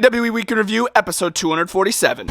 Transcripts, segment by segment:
WWE Week in Review, episode 247.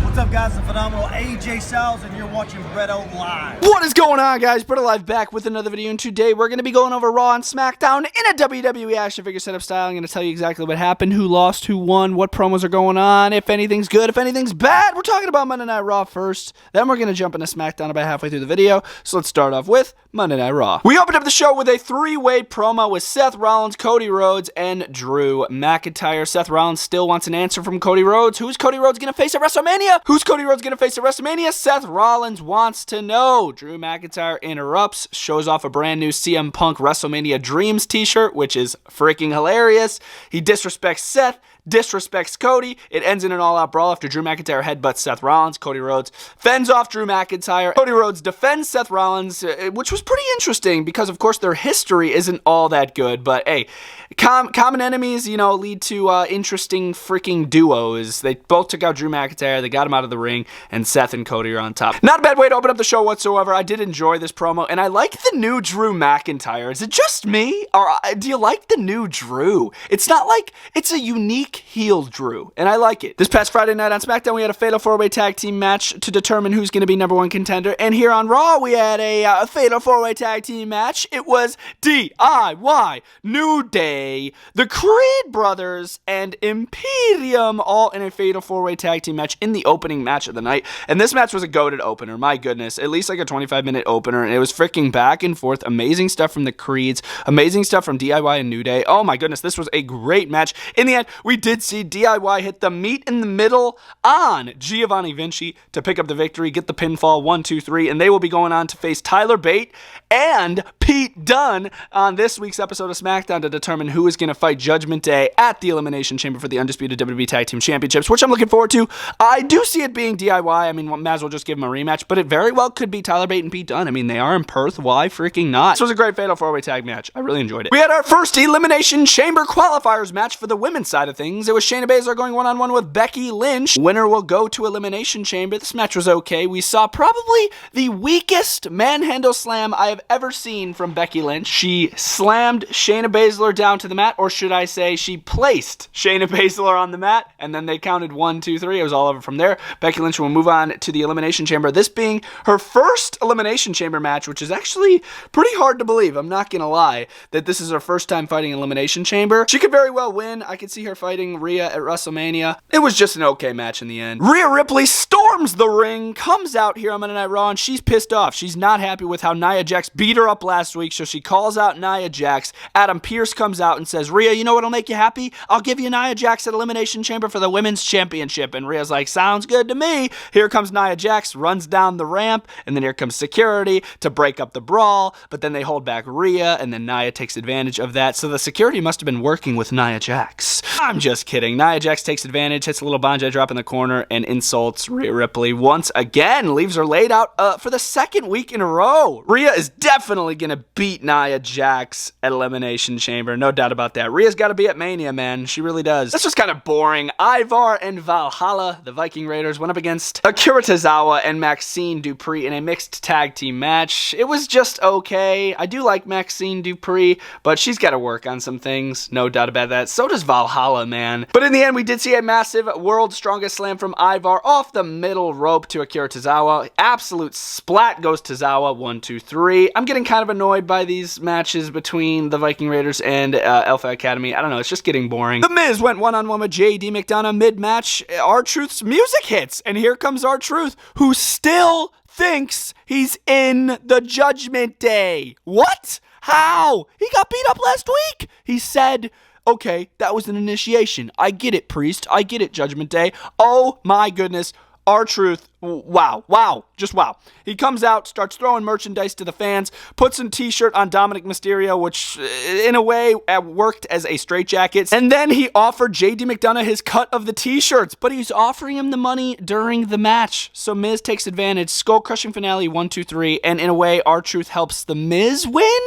What's up, guys? The phenomenal AJ Styles, and you're watching Bret Out Live. What is going on, guys? Bret Out Live back with another video, and today we're going to be going over Raw and SmackDown in a WWE action figure setup style. I'm going to tell you exactly what happened, who lost, who won, what promos are going on, if anything's good, if anything's bad. We're talking about Monday Night Raw first, then we're going to jump into SmackDown about halfway through the video. So let's start off with Monday Night Raw. We opened up the show with a three-way promo with Seth Rollins, Cody Rhodes, and Drew McIntyre. Seth Rollins still wants an answer from Cody Rhodes. Who's Cody Rhodes going to face at WrestleMania? Who's Cody Rhodes going to face at WrestleMania? Seth Rollins wants to know. Drew McIntyre interrupts, shows off a brand new CM Punk WrestleMania Dreams t-shirt, which is freaking hilarious. He disrespects Seth, disrespects Cody. It ends in an all-out brawl after Drew McIntyre headbutts Seth Rollins. Cody Rhodes fends off Drew McIntyre. Cody Rhodes defends Seth Rollins, which was pretty interesting because, of course, their history isn't all that good. But, hey, common enemies, lead to interesting freaking duos. They both took out Drew McIntyre. They got him out of the ring, and Seth and Cody are on top. Not a bad way to open up the show whatsoever. I did enjoy this promo, and I like the new Drew McIntyre. Is it just me, or do you like the new Drew? It's not like it's a unique heel Drew, and I like it. This past Friday night on SmackDown, we had a fatal four-way tag team match to determine who's going to be number one contender, and here on Raw, we had a fatal four-way tag team match. It was DIY, New Day, the Creed Brothers, and Imperium, all in a fatal four-way tag team match in the opening match of the night, and this match was a goated opener. My goodness, at least like a 25-minute opener, and it was freaking back and forth. Amazing stuff from the Creeds, amazing stuff from DIY and New Day. Oh my goodness, this was a great match. In the end, we did see DIY hit the meet in the middle on Giovanni Vinci to pick up the victory, get the pinfall, 1, 2, 3, and they will be going on to face Tyler Bate and Pete Dunne on this week's episode of SmackDown to determine who is going to fight Judgment Day at the Elimination Chamber for the Undisputed WWE Tag Team Championships, which I'm looking forward to. I do see it being DIY. I mean, might as well just give them a rematch, but it very well could be Tyler Bate and Pete Dunne. I mean, they are in Perth. Why freaking not? This was a great fatal four-way tag match. I really enjoyed it. We had our first Elimination Chamber qualifiers match for the women's side of things. It was Shayna Baszler going one-on-one with Becky Lynch. Winner will go to Elimination Chamber. This match was okay. We saw probably the weakest manhandle slam I have ever seen from Becky Lynch. She slammed Shayna Baszler down to the mat, or should I say she placed Shayna Baszler on the mat, and then they counted 1, 2, 3. It was all over from there. Becky Lynch will move on to the Elimination Chamber, this being her first Elimination Chamber match, which is actually pretty hard to believe. I'm not gonna lie that this is her first time fighting Elimination Chamber. She could very well win. I could see her fighting Rhea at WrestleMania. It was just an okay match in the end. Rhea Ripley storms the ring, comes out here on Monday Night Raw, and she's pissed off. She's not happy with how Nia Jax beat her up last week, so she calls out Nia Jax. Adam Pearce comes out and says, Rhea, you know what'll make you happy? I'll give you Nia Jax at Elimination Chamber for the Women's Championship. And Rhea's like, sounds good to me. Here comes Nia Jax, runs down the ramp, and then here comes security to break up the brawl, but then they hold back Rhea, and then Nia takes advantage of that, so the security must have been working with Nia Jax. I'm just kidding. Nia Jax takes advantage, hits a little bonsai drop in the corner, and insults Rhea Ripley once again, leaves her laid out for the second week in a row. Rhea is definitely going to beat Nia Jax at Elimination Chamber, no doubt about that. Rhea's got to be at Mania, man. She really does. This was kind of boring. Ivar and Valhalla, the Viking Raiders, went up against Akira Tozawa and Maxine Dupree in a mixed tag team match. It was just okay. I do like Maxine Dupree, but she's got to work on some things, no doubt about that. So does Valhalla, man. But in the end, we did see a massive World's Strongest Slam from Ivar off the middle rope to Akira Tozawa. Absolute splat goes Tozawa, 1, 2, 3. I'm getting kind of annoyed by these matches between the Viking Raiders and Alpha Academy. I don't know, it's just getting boring. The Miz went one-on-one with JD McDonough mid-match. R-Truth's music hits, and here comes R-Truth, who still thinks he's in the Judgment Day. What? How? He got beat up last week. He said, okay, that was an initiation. I get it, Priest. I get it, Judgment Day. Oh my goodness. R-Truth, wow, just wow. He comes out, starts throwing merchandise to the fans, puts a t-shirt on Dominic Mysterio, which in a way worked as a straitjacket, and then he offered JD McDonough his cut of the t-shirts, but he's offering him the money during the match, so Miz takes advantage. Skull-crushing finale, 1, 2, 3, and in a way, R-Truth helps the Miz win?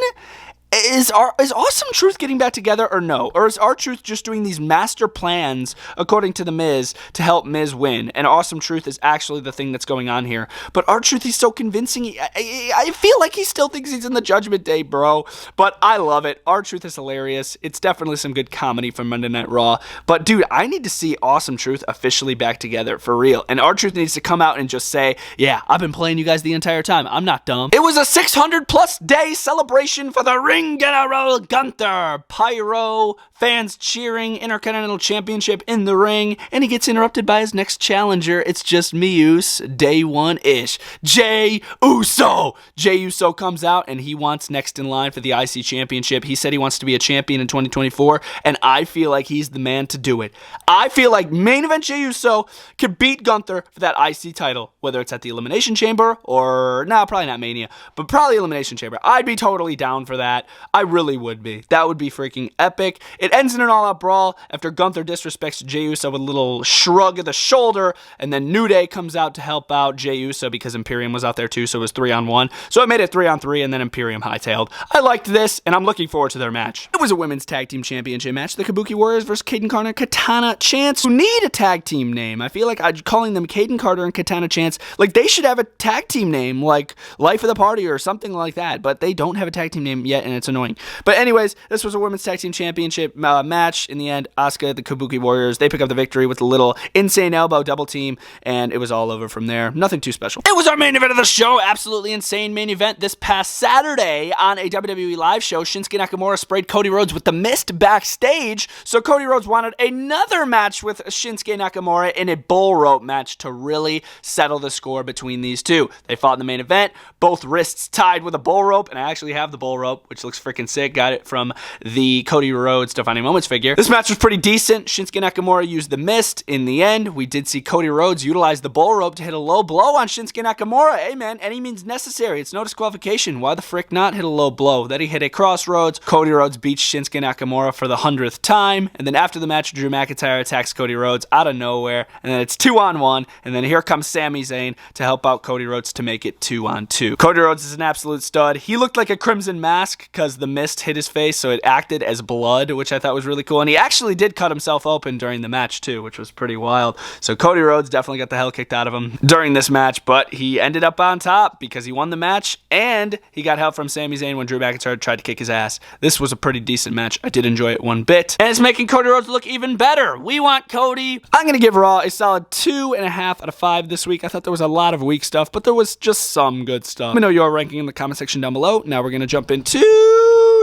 Is Awesome Truth getting back together or no? Or is R-Truth just doing these master plans, according to The Miz, to help Miz win? And Awesome Truth is actually the thing that's going on here. But R-Truth, he's so convincing. I feel like he still thinks he's in the Judgment Day, bro. But I love it. R-Truth is hilarious. It's definitely some good comedy from Monday Night Raw. But dude, I need to see Awesome Truth officially back together for real. And R-Truth needs to come out and just say, yeah, I've been playing you guys the entire time. I'm not dumb. It was a 600+ day celebration for the Ring General Gunther. Pyro, fans cheering, Intercontinental Championship in the ring, and he gets interrupted by his next challenger. It's just Mius, day one-ish. Jey Uso. Jey Uso comes out, and he wants next in line for the IC Championship. He said he wants to be a champion in 2024, and I feel like he's the man to do it. I feel like main event Jey Uso could beat Gunther for that IC title, whether it's at the Elimination Chamber or, probably not Mania, but probably Elimination Chamber. I'd be totally down for that. I really would be. That would be freaking epic. It ends in an all-out brawl after Gunther disrespects Jey Uso with a little shrug of the shoulder, and then New Day comes out to help out Jey Uso because Imperium was out there too, so it was 3-on-1. So it made it 3-on-3, and then Imperium hightailed. I liked this, and I'm looking forward to their match. It was a women's tag team championship match. The Kabuki Warriors versus Kaden Carter and Katana Chance, who need a tag team name. I feel like calling them Kaden Carter and Katana Chance, like they should have a tag team name, like Life of the Party or something like that, but they don't have a tag team name yet, and it's annoying. But anyways, this was a women's tag team championship match. In the end, Asuka, the Kabuki Warriors, they pick up the victory with a little insane elbow double team, and it was all over from there. Nothing too special. It was our main event of the show. Absolutely insane main event this past Saturday on a WWE live show. Shinsuke Nakamura sprayed Cody Rhodes with the mist backstage, so Cody Rhodes wanted another match with Shinsuke Nakamura in a bull rope match to really settle the score between these two. They fought in the main event, both wrists tied with a bull rope, and I actually have the bull rope, which looks freaking sick. Got it from the Cody Rhodes Defining Moments figure. This match was pretty decent. Shinsuke Nakamura used the mist. In the end, we did see Cody Rhodes utilize the bull rope to hit a low blow on Shinsuke Nakamura. Hey man, any means necessary. It's no disqualification. Why the frick not hit a low blow? Then he hit a crossroads. Cody Rhodes beats Shinsuke Nakamura for the 100th time, and then after the match, Drew McIntyre attacks Cody Rhodes out of nowhere, and then it's 2-on-1, and then here comes Sami Zayn to help out Cody Rhodes to make it 2-on-2. Cody Rhodes is an absolute stud. He looked like a Crimson Mask because the mist hit his face, so it acted as blood, which I thought was really cool, and he actually did cut himself open during the match too, which was pretty wild. So Cody Rhodes definitely got the hell kicked out of him during this match, but he ended up on top because he won the match, and he got help from Sami Zayn when Drew McIntyre tried to kick his ass. This was a pretty decent match. I did enjoy it one bit, and it's making Cody Rhodes look even better. We want Cody. I'm going to give Raw a solid 2.5 out of 5 this week. I thought there was a lot of weak stuff, but there was just some good stuff. Let me know your ranking in the comment section down below. Now we're going to jump into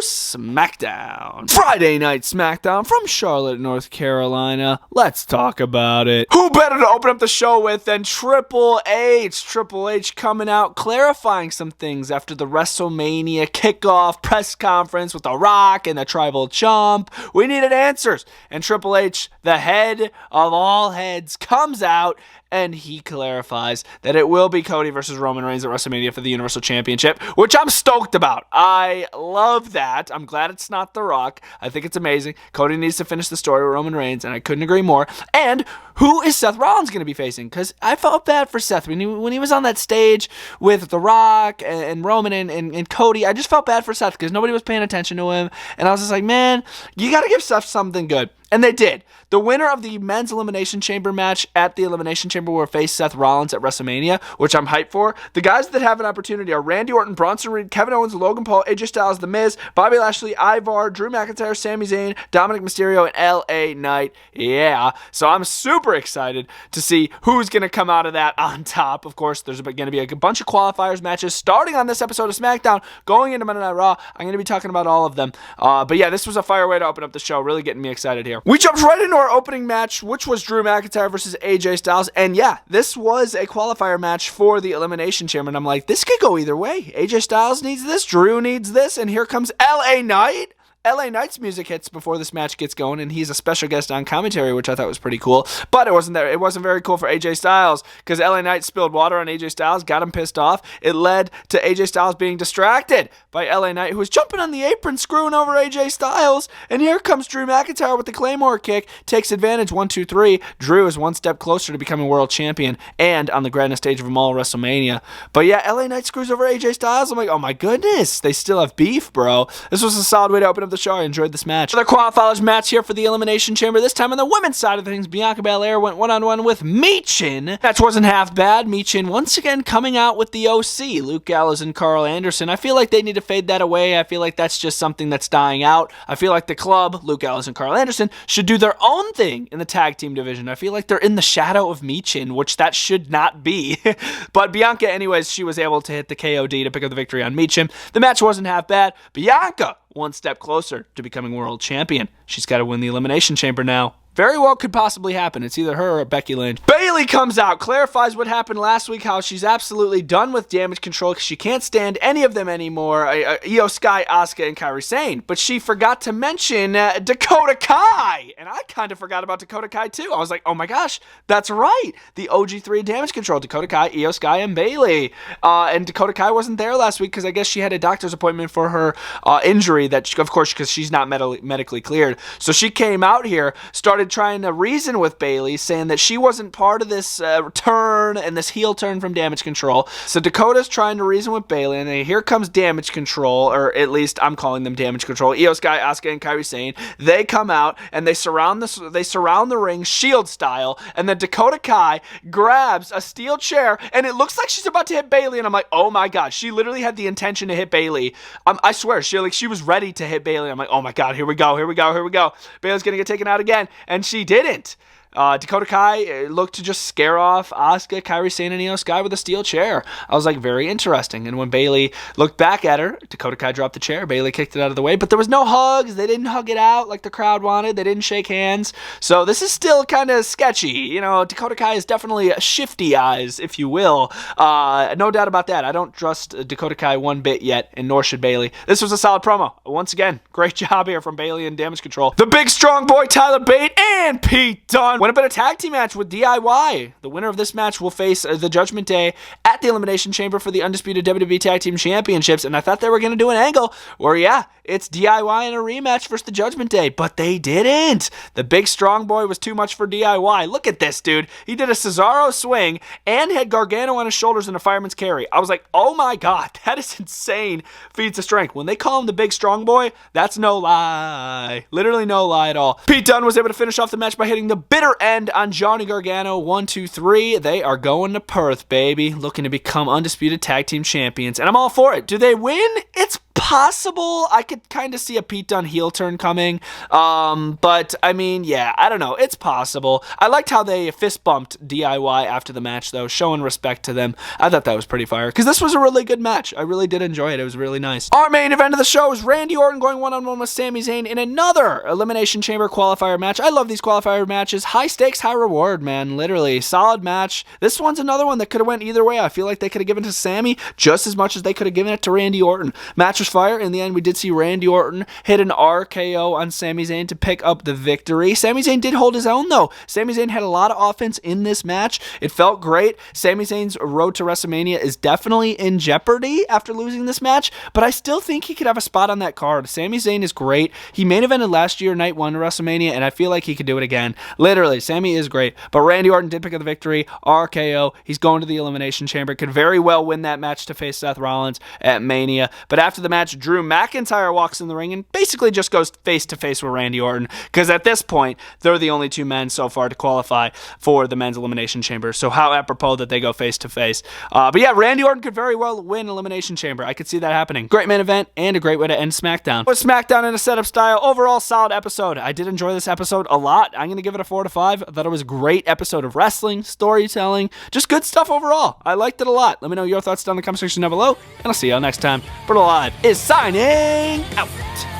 SmackDown. Friday Night SmackDown from Charlotte, North Carolina. Let's talk about it. Who better to open up the show with than Triple H? Triple H coming out, clarifying some things after the WrestleMania kickoff press conference with The Rock and the Tribal Chomp. We needed answers. And Triple H, the head of all heads, comes out and he clarifies that it will be Cody versus Roman Reigns at WrestleMania for the Universal Championship, which I'm stoked about. I love that. I'm glad it's not The Rock. I think it's amazing. Cody needs to finish the story with Roman Reigns, and I couldn't agree more. And who is Seth Rollins going to be facing? Because I felt bad for Seth when he was on that stage with The Rock and Roman and Cody. I just felt bad for Seth because nobody was paying attention to him, and I was just like, man, you got to give Seth something good. And they did. The winner of the men's Elimination Chamber match at the Elimination Chamber will face Seth Rollins at WrestleMania, which I'm hyped for. The guys that have an opportunity are Randy Orton, Bronson Reed, Kevin Owens, Logan Paul, AJ Styles, The Miz, Bobby Lashley, Ivar, Drew McIntyre, Sami Zayn, Dominic Mysterio, and LA Knight. Yeah. So I'm super excited to see who's going to come out of that on top. Of course, there's going to be a bunch of qualifiers matches starting on this episode of SmackDown, going into Monday Night Raw. I'm going to be talking about all of them. But yeah, this was a fire way to open up the show. Really getting me excited here. We jumped right into our opening match, which was Drew McIntyre versus AJ Styles. And yeah, this was a qualifier match for the Elimination Chamber. And I'm like, this could go either way. AJ Styles needs this, Drew needs this, and here comes LA Knight. LA Knight's music hits before this match gets going, and he's a special guest on commentary, which I thought was pretty cool. But it wasn't very cool for AJ Styles, because LA Knight spilled water on AJ Styles, got him pissed off. It led to AJ Styles being distracted by LA Knight, who was jumping on the apron, screwing over AJ Styles. And here comes Drew McIntyre with the Claymore kick, takes advantage. 1, 2, 3. Drew is one step closer to becoming world champion, and on the grandest stage of them all, WrestleMania. But yeah, LA Knight screws over AJ Styles. I'm like, oh my goodness, they still have beef, bro. This was a solid way to open up the show. I enjoyed this match. Another qualifiers match here for the Elimination Chamber. This time on the women's side of things, Bianca Belair went one-on-one with Michin. Match wasn't half bad. Michin once again coming out with the OC, Luke Gallows and Carl Anderson. I feel like they need to fade that away. I feel like that's just something that's dying out. I feel like the club, Luke Gallows and Carl Anderson, should do their own thing in the tag team division. I feel like they're in the shadow of Michin, which that should not be. But Bianca, anyways, she was able to hit the KOD to pick up the victory on Michin. The match wasn't half bad. Bianca, one step closer to becoming world champion. She's got to win the Elimination Chamber now. Very well could possibly happen. It's either her or Becky Lynch. Bayley comes out, clarifies what happened last week, how she's absolutely done with Damage Control because she can't stand any of them anymore, Io Sky, Asuka, and Kairi Sane. But she forgot to mention Dakota Kai. And I kind of forgot about Dakota Kai too. I was like, oh my gosh, that's right. The OG3 Damage Control, Dakota Kai, Io Sky, and Bayley. And Dakota Kai wasn't there last week because I guess she had a doctor's appointment for her injury that, of course, because she's not medically cleared. So she came out here, started trying to reason with Bayley, saying that she wasn't part of this turn and this heel turn from Damage Control. So Dakota's trying to reason with Bayley, and then here comes Damage Control, or at least I'm calling them Damage Control. Io Sky, Asuka, and Kairi Sane. They come out and they surround the ring, Shield style, and then Dakota Kai grabs a steel chair, and it looks like she's about to hit Bayley, and I'm like, oh my god, she literally had the intention to hit Bayley. I swear, she was ready to hit Bayley. I'm like, oh my god, here we go. Bayley's gonna get taken out again. And she didn't. Dakota Kai looked to just scare off Asuka, Kairi Sane, and Io Sky with a steel chair. I was like, very interesting. And when Bayley looked back at her, Dakota Kai dropped the chair. Bayley kicked it out of the way, but there was no hugs. They didn't hug it out like the crowd wanted. They didn't shake hands. So this is still kind of sketchy. You know, Dakota Kai is definitely shifty eyes, if you will. No doubt about that. I don't trust Dakota Kai one bit yet, and nor should Bayley. This was a solid promo. Once again, great job here from Bayley and Damage Control. The big strong boy Tyler Bate and Pete Dunne win a bit of tag team match with DIY. The winner of this match will face the Judgment Day at the Elimination Chamber for the undisputed WWE Tag Team Championships. And I thought they were going to do an angle where, yeah, it's DIY in a rematch versus the Judgment Day, but they didn't. The big strong boy was too much for DIY. Look at this, dude. He did a Cesaro swing and had Gargano on his shoulders in a fireman's carry. I was like, oh my god, that is insane feats of strength. When they call him the big strong boy, that's no lie. Literally no lie at all. Pete Dunne was able to finish off the match by hitting the bitter end on Johnny Gargano. 1, 2, 3. They are going to Perth, baby, looking to become undisputed tag team champions, and I'm all for it. Do they win? It's possible. I could kind of see a Pete Dunne heel turn coming. But I mean, yeah, I don't know. It's possible. I liked how they fist bumped DIY after the match, though, showing respect to them. I thought that was pretty fire because this was a really good match. I really did enjoy it. It was really nice. Our main event of the show is Randy Orton going one-on-one with Sami Zayn in another Elimination Chamber qualifier match. I love these qualifier matches. High stakes, high reward, man. Literally. Solid match. This one's another one that could have went either way. I feel like they could have given it to Sami just as much as they could have given it to Randy Orton. Match was fire. In the end, we did see Randy Orton hit an RKO on Sami Zayn to pick up the victory. Sami Zayn did hold his own, though. Sami Zayn had a lot of offense in this match. It felt great. Sami Zayn's road to WrestleMania is definitely in jeopardy after losing this match, but I still think he could have a spot on that card. Sami Zayn is great. He main evented last year, night 1 of WrestleMania, and I feel like he could do it again. Literally, Sami is great, but Randy Orton did pick up the victory. RKO. He's going to the Elimination Chamber. Could very well win that match to face Seth Rollins at Mania, but after the match, Drew McIntyre walks in the ring and basically just goes face-to-face with Randy Orton, because at this point, they're the only two men so far to qualify for the men's Elimination Chamber, so how apropos that they go face-to-face. But yeah, Randy Orton could very well win Elimination Chamber. I could see that happening. Great main event, and a great way to end SmackDown. With SmackDown in a setup style, overall solid episode. I did enjoy this episode a lot. I'm going to give it a 4 to 5. I thought it was a great episode of wrestling, storytelling, just good stuff overall. I liked it a lot. Let me know your thoughts down in the comment section down below, and I'll see y'all next time. Brutal Live is signing out.